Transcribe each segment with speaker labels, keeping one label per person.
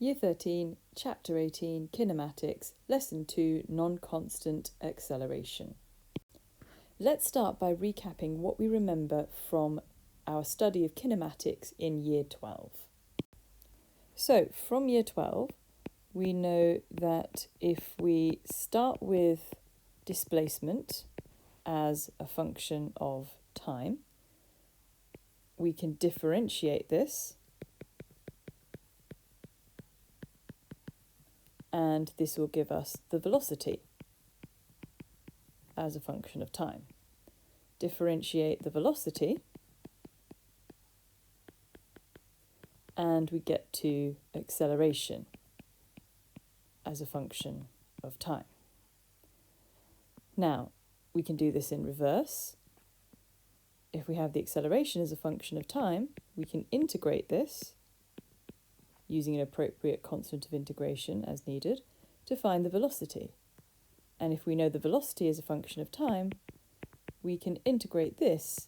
Speaker 1: Year 13, Chapter 18, Kinematics, Lesson 2, Non-Constant Acceleration. Let's start by recapping what we remember from our study of kinematics in Year 12. So, from Year 12, we know that if we start with displacement as a function of time, we can differentiate this, and this will give us the velocity as a function of time. Differentiate the velocity, and we get to acceleration as a function of time. Now, we can do this in reverse. If we have the acceleration as a function of time, we can integrate this using an appropriate constant of integration as needed to find the velocity. And if we know the velocity is a function of time, we can integrate this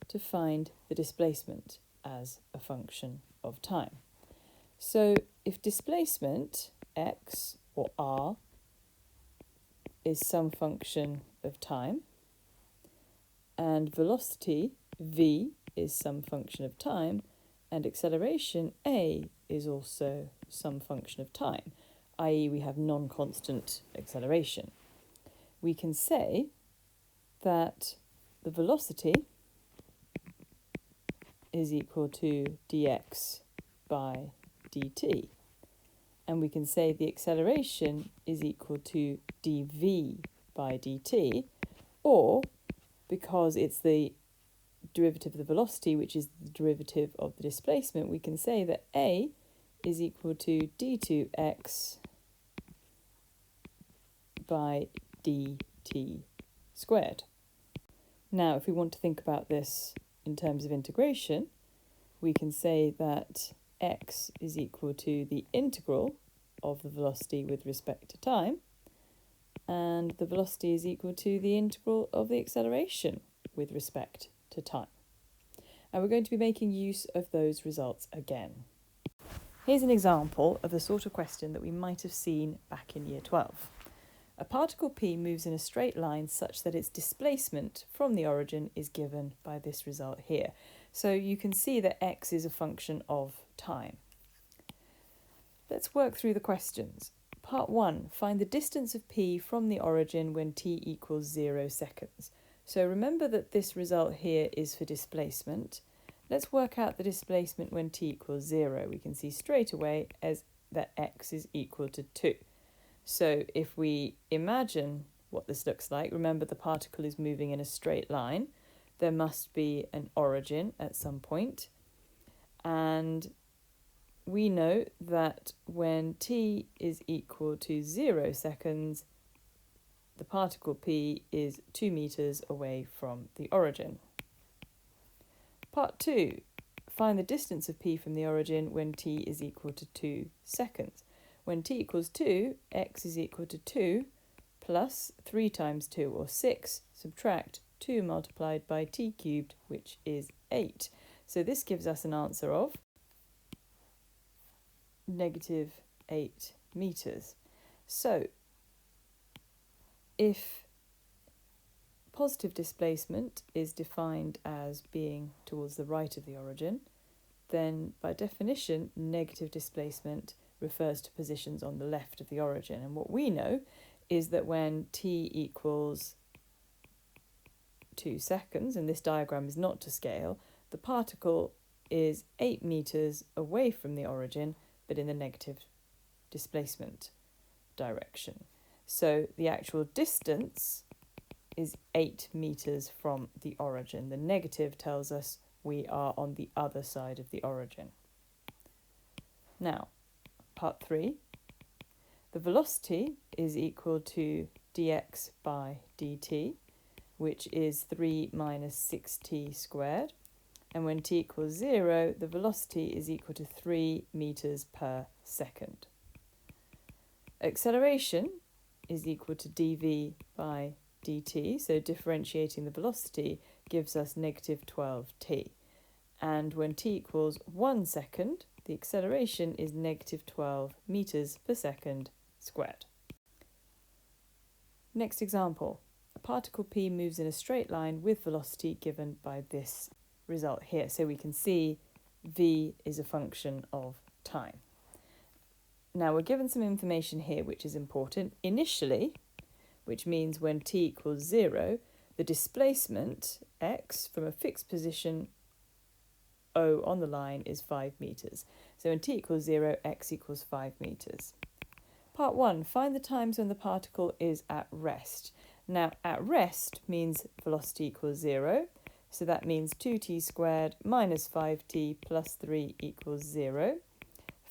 Speaker 1: to find the displacement as a function of time. So if displacement x or r is some function of time and velocity v is some function of time, and acceleration a is also some function of time, i.e. we have non-constant acceleration, we can say that the velocity is equal to dx by dt. And we can say the acceleration is equal to dv by dt, or because it's the derivative of the velocity, which is the derivative of the displacement, we can say that a is equal to d2x by dt squared. Now, if we want to think about this in terms of integration, we can say that x is equal to the integral of the velocity with respect to time, and the velocity is equal to the integral of the acceleration with respect to time. And we're going to be making use of those results again. Here's an example of the sort of question that we might have seen back in Year 12. A particle P moves in a straight line such that its displacement from the origin is given by this result here. So you can see that x is a function of time. Let's work through the questions. Part 1, find the distance of P from the origin when t equals 0 seconds. So remember that this result here is for displacement. Let's work out the displacement when t equals 0. We can see straight away as that x is equal to 2. So if we imagine what this looks like, remember the particle is moving in a straight line. There must be an origin at some point. And we know that when t is equal to 0 seconds, the particle P is 2 meters away from the origin. Part 2, find the distance of P from the origin when t is equal to 2 seconds. When t equals 2, x is equal to 2 plus 3 times 2, or 6, subtract 2 multiplied by t cubed, which is 8. So this gives us an answer of -8 meters. So if positive displacement is defined as being towards the right of the origin, then by definition negative displacement refers to positions on the left of the origin. And what we know is that when t equals 2 seconds, and this diagram is not to scale, the particle is 8 meters away from the origin, but in the negative displacement direction. So the actual distance is 8 meters from the origin. The negative tells us we are on the other side of the origin. Now, part 3, the velocity is equal to dx by dt, which is 3 minus 6t squared. And when t equals 0, the velocity is equal to 3 meters per second. Acceleration is equal to dv by dt, so differentiating the velocity gives us -12t. And when t equals 1 second, the acceleration is negative 12 meters per second squared. Next example. A particle P moves in a straight line with velocity given by this result here. So we can see v is a function of time. Now we're given some information here which is important. Initially, which means when t equals 0, the displacement x from a fixed position O on the line is 5 meters. So when t equals 0, x equals 5 meters. Part 1, find the times when the particle is at rest. Now at rest means velocity equals 0, so that means 2t squared minus 5t plus 3 equals 0.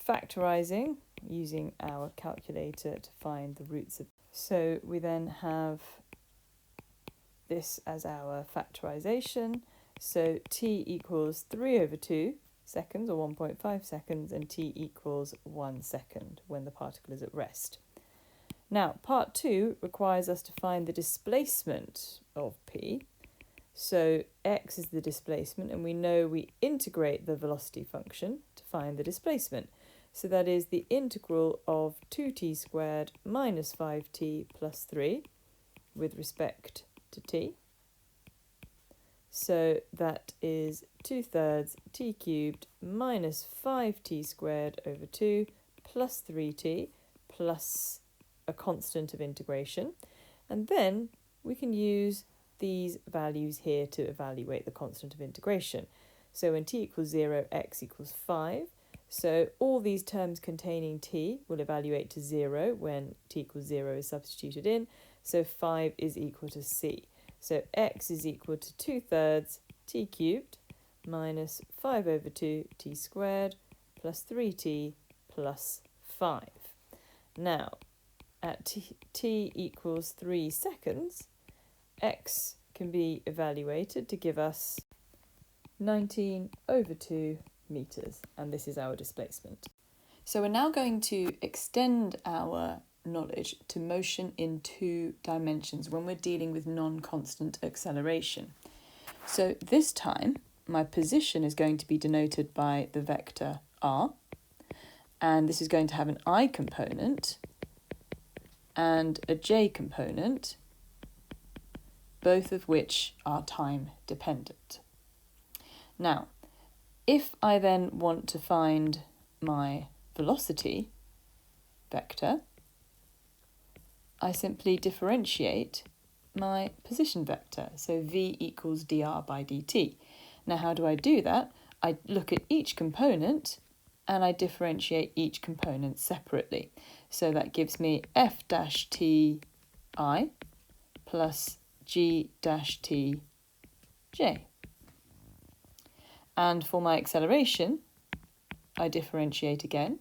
Speaker 1: Factorising, using our calculator to find the roots of. So we then have this as our factorisation. So t equals 3 over 2 seconds, or 1.5 seconds, and t equals 1 second when the particle is at rest. Now, part 2 requires us to find the displacement of p. So x is the displacement, and we know we integrate the velocity function to find the displacement. So that is the integral of 2t squared minus 5t plus 3 with respect to t. So that is 2/3 t cubed minus 5t squared over 2 plus 3t plus a constant of integration. And then we can use these values here to evaluate the constant of integration. So when t equals 0, x equals 5. So all these terms containing t will evaluate to 0 when t equals 0 is substituted in. So 5 is equal to c. So x is equal to 2/3 t cubed minus 5 over 2 t squared plus 3t plus 5. Now, at t equals 3 seconds, x can be evaluated to give us 19 over 2 meters, and this is our displacement. So we're now going to extend our knowledge to motion in 2 dimensions when we're dealing with non-constant acceleration. So this time, my position is going to be denoted by the vector r, and this is going to have an I component and a j component, both of which are time dependent. Now, if I then want to find my velocity vector, I simply differentiate my position vector, so v equals dr by dt. Now how do I do that? I look at each component and I differentiate each component separately. So that gives me f dash t I plus g dash t j. And for my acceleration, I differentiate again.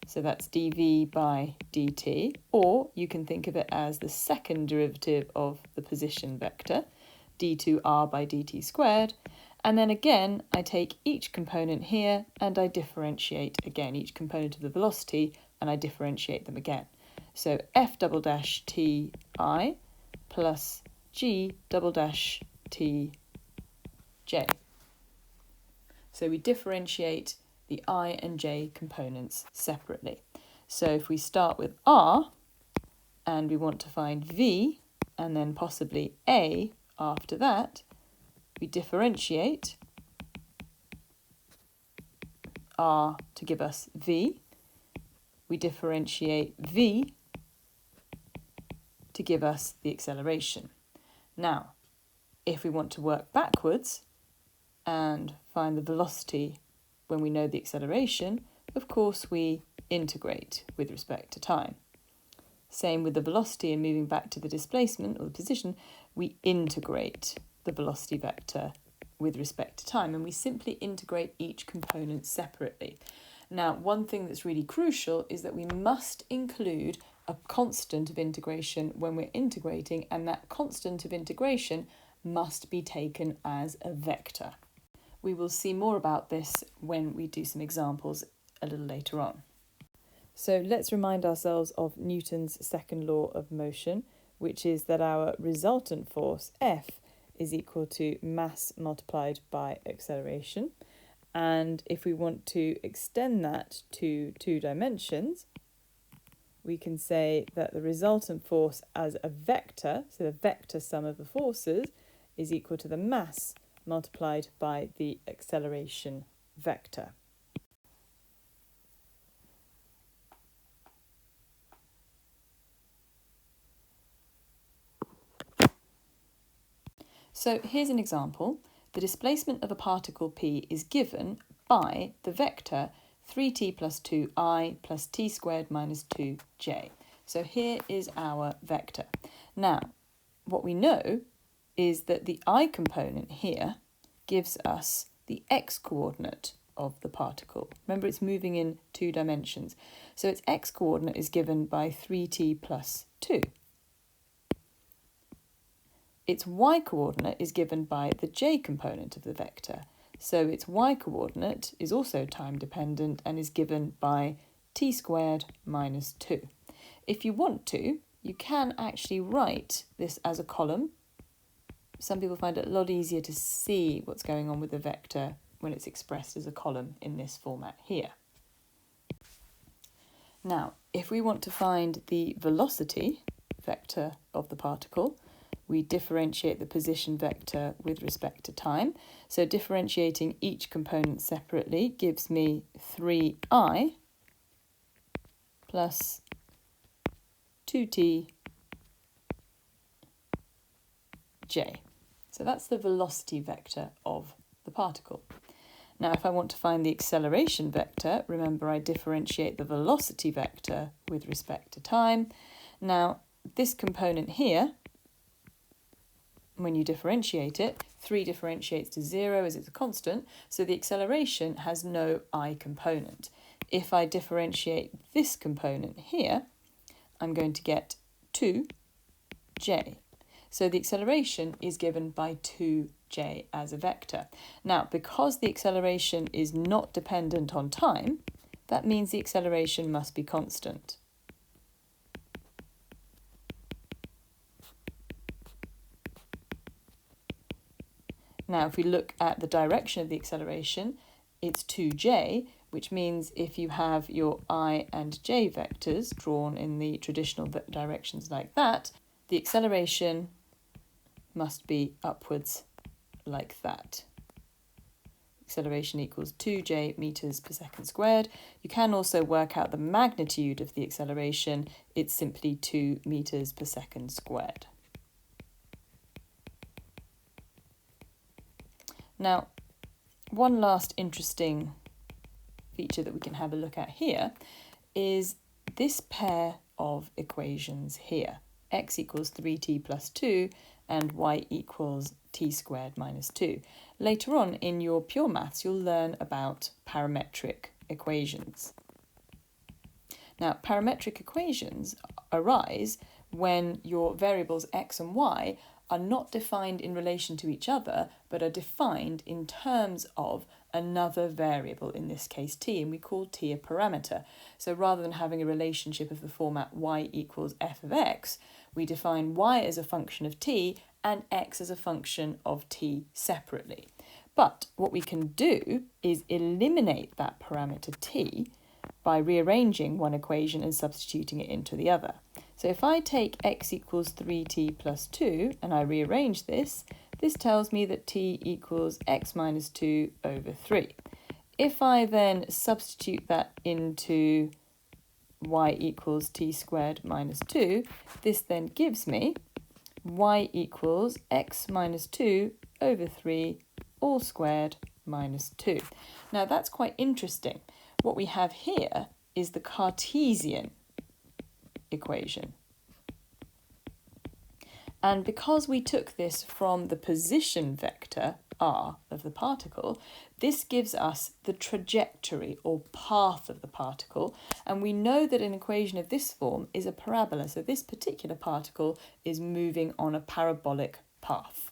Speaker 1: So that's dv by dt, or you can think of it as the second derivative of the position vector, d2r by dt squared. And then again, I take each component here and I differentiate again each component of the velocity, and I differentiate them again. So f double dash t I plus g double dash t j. So we differentiate the I and j components separately. So if we start with r and we want to find v and then possibly a after that, we differentiate r to give us v, we differentiate v to give us the acceleration. Now, if we want to work backwards and find the velocity when we know the acceleration, of course we integrate with respect to time. Same with the velocity, and moving back to the displacement or the position, we integrate the velocity vector with respect to time, and we simply integrate each component separately. Now, one thing that's really crucial is that we must include a constant of integration when we're integrating, and that constant of integration must be taken as a vector. We will see more about this when we do some examples a little later on. So let's remind ourselves of Newton's second law of motion, which is that our resultant force, F, is equal to mass multiplied by acceleration. And if we want to extend that to 2 dimensions, we can say that the resultant force as a vector, so the vector sum of the forces, is equal to the mass multiplied by the acceleration vector. So here's an example. The displacement of a particle P is given by the vector 3t plus 2I plus t squared minus 2j. So here is our vector. Now, what we know is that the I component here gives us the x-coordinate of the particle. Remember, it's moving in 2 dimensions. So its x-coordinate is given by 3t plus 2. Its y-coordinate is given by the j component of the vector. So its y-coordinate is also time-dependent and is given by t squared minus 2. If you want to, you can actually write this as a column. Some people find it a lot easier to see what's going on with the vector when it's expressed as a column in this format here. Now, if we want to find the velocity vector of the particle, we differentiate the position vector with respect to time. So differentiating each component separately gives me 3I plus 2t j. So that's the velocity vector of the particle. Now, if I want to find the acceleration vector, remember I differentiate the velocity vector with respect to time. Now, this component here, when you differentiate it, 3 differentiates to 0 as it's a constant, so the acceleration has no I component. If I differentiate this component here, I'm going to get 2j. So the acceleration is given by 2j as a vector. Now, because the acceleration is not dependent on time, that means the acceleration must be constant. Now, if we look at the direction of the acceleration, it's 2j, which means if you have your I and j vectors drawn in the traditional directions like that, the acceleration must be upwards like that. Acceleration equals 2j meters per second squared. You can also work out the magnitude of the acceleration. It's simply 2 meters per second squared. Now, one last interesting feature that we can have a look at here is this pair of equations here. X equals 3t plus 2 and y equals t squared minus 2. Later on in your pure maths, you'll learn about parametric equations. Now, parametric equations arise when your variables x and y are not defined in relation to each other, but are defined in terms of another variable, in this case t, and we call t a parameter. So rather than having a relationship of the format y equals f of x, we define y as a function of t and x as a function of t separately. But what we can do is eliminate that parameter t by rearranging one equation and substituting it into the other. So if I take x equals 3t plus 2 and I rearrange this, this tells me that t equals x minus 2 over 3. If I then substitute that into y equals t squared minus 2, this then gives me y equals x minus 2 over 3 all squared minus 2. Now that's quite interesting. What we have here is the Cartesian equation. And because we took this from the position vector r of the particle, this gives us the trajectory or path of the particle, and we know that an equation of this form is a parabola, so this particular particle is moving on a parabolic path.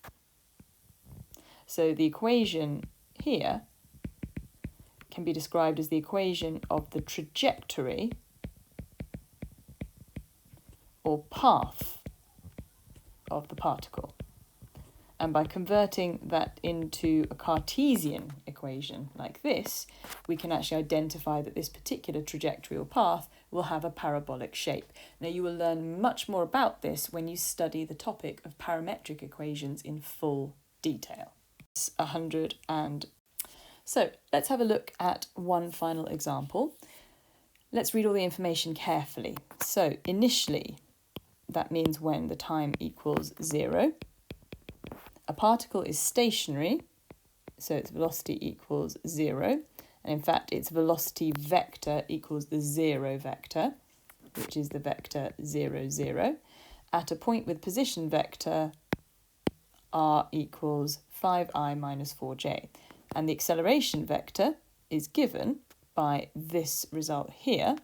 Speaker 1: So the equation here can be described as the equation of the trajectory or path of the particle. And by converting that into a Cartesian equation like this, we can actually identify that this particular trajectory or path will have a parabolic shape. Now, you will learn much more about this when you study the topic of parametric equations in full detail. It's 100 and... So let's have a look at one final example. Let's read all the information carefully. So initially, that means when the time equals 0. A particle is stationary, so its velocity equals 0. And in fact, its velocity vector equals the 0 vector, which is the vector 0, 0, at a point with position vector r equals 5i minus 4j. And the acceleration vector is given by this result here.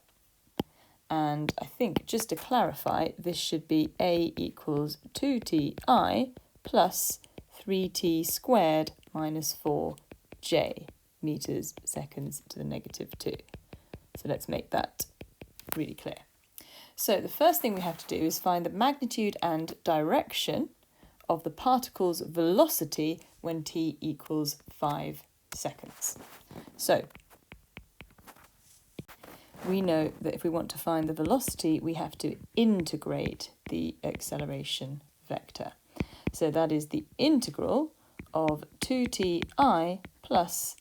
Speaker 1: And I think, just to clarify, this should be a equals 2ti plus 3t squared minus 4j meters seconds to the negative 2. So let's make that really clear. So the first thing we have to do is find the magnitude and direction of the particle's velocity when t equals 5 seconds. So we know that if we want to find the velocity, we have to integrate the acceleration vector. So that is the integral of 2ti plus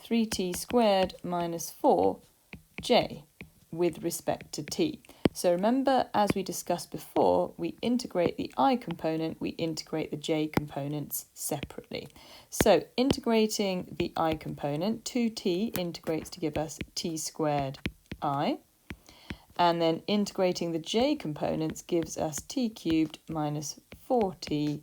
Speaker 1: 3t squared minus 4j with respect to t. So remember, as we discussed before, we integrate the I component, we integrate the j components separately. So integrating the I component, 2t integrates to give us t squared I, and then integrating the j components gives us t cubed minus 4tj.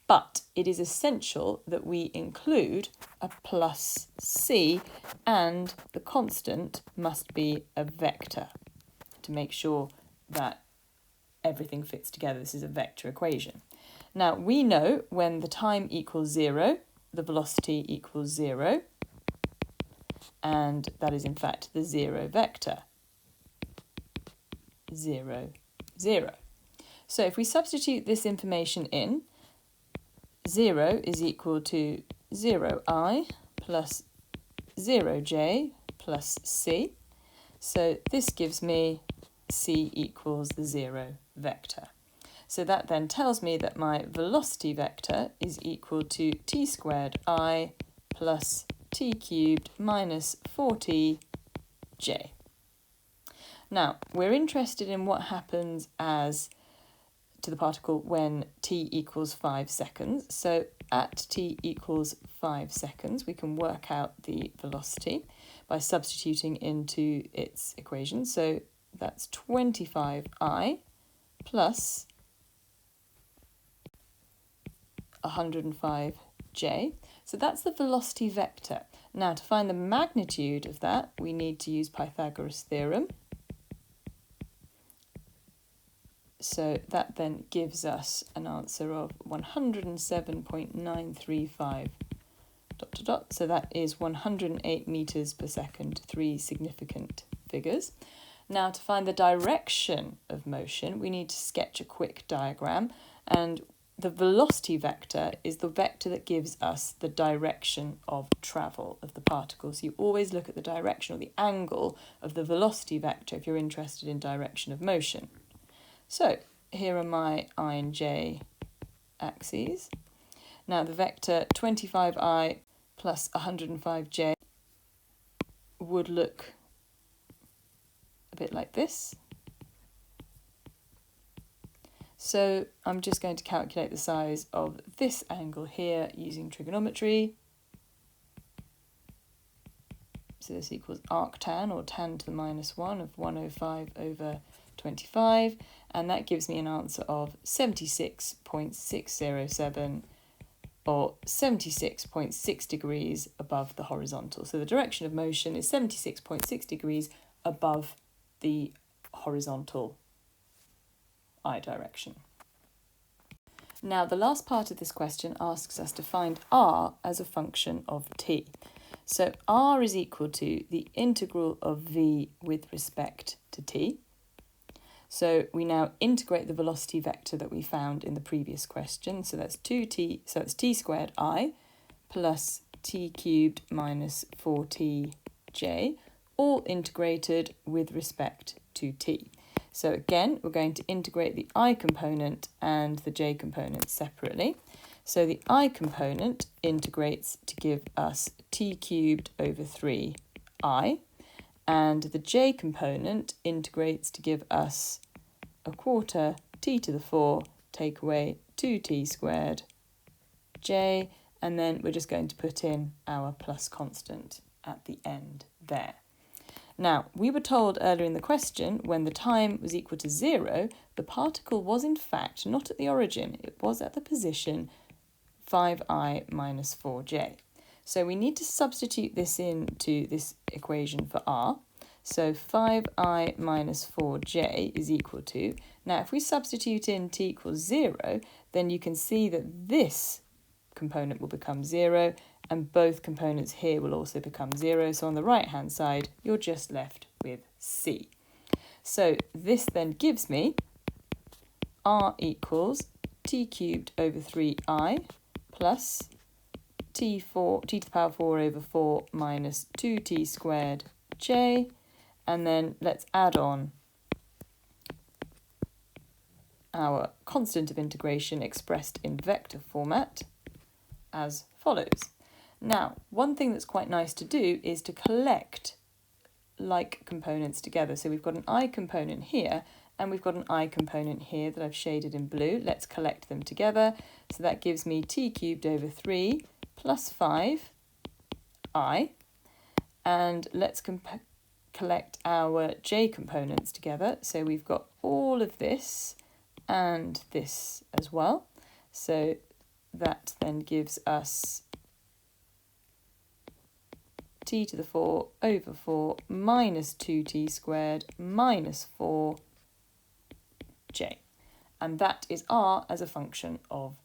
Speaker 1: But it is essential that we include a plus c, and the constant must be a vector to make sure that everything fits together. This is a vector equation. Now, we know when the time equals 0, the velocity equals 0, and that is in fact the 0 vector. 0, 0. So if we substitute this information in, 0 is equal to 0i plus 0j plus c. So this gives me c equals the 0 vector. So that then tells me that my velocity vector is equal to t squared I plus t cubed minus 4tj. Now, we're interested in what happens to the particle when t equals 5 seconds. So at t equals 5 seconds, we can work out the velocity by substituting into its equation. So that's 25i plus 105j. So that's the velocity vector. Now, to find the magnitude of that, we need to use Pythagoras' theorem. So that then gives us an answer of 107.935 ... So that is 108 meters per second, 3 significant figures. Now, to find the direction of motion, we need to sketch a quick diagram, and the velocity vector is the vector that gives us the direction of travel of the particle. So you always look at the direction or the angle of the velocity vector if you're interested in direction of motion. So here are my I and j axes. Now the vector 25i plus 105j would look a bit like this. So I'm just going to calculate the size of this angle here using trigonometry. So this equals arctan, or tan to the minus 1 of 105 over 25, and that gives me an answer of 76.607, or 76.6 degrees above the horizontal. So the direction of motion is 76.6 degrees above the horizontal I direction. Now, the last part of this question asks us to find r as a function of t. So r is equal to the integral of v with respect to t. So we now integrate the velocity vector that we found in the previous question. So that's 2t, so it's t squared I plus t cubed minus 4tj, all integrated with respect to t. So again, we're going to integrate the I component and the j component separately. So the I component integrates to give us t cubed over 3I, and the j component integrates to give us a quarter t to the 4 take away 2t squared j, and then we're just going to put in our plus constant at the end there. Now, we were told earlier in the question when the time was equal to 0, the particle was in fact not at the origin, it was at the position 5i minus 4j. So we need to substitute this into this equation for r. So 5i minus 4j is equal to, now if we substitute in t equals 0, then you can see that this component will become 0 and both components here will also become 0. So on the right hand side, you're just left with c. So this then gives me r equals t cubed over 3i plus t to the power 4 over 4 minus 2t squared j, and then let's add on our constant of integration expressed in vector format as follows. Now, one thing that's quite nice to do is to collect like components together. So we've got an I component here and we've got an I component here that I've shaded in blue. Let's collect them together. So that gives me t cubed over 3 plus 5i. And let's collect our j components together. So we've got all of this and this as well. So that then gives us t to the 4 over 4 minus 2t squared minus 4j. And that is r as a function of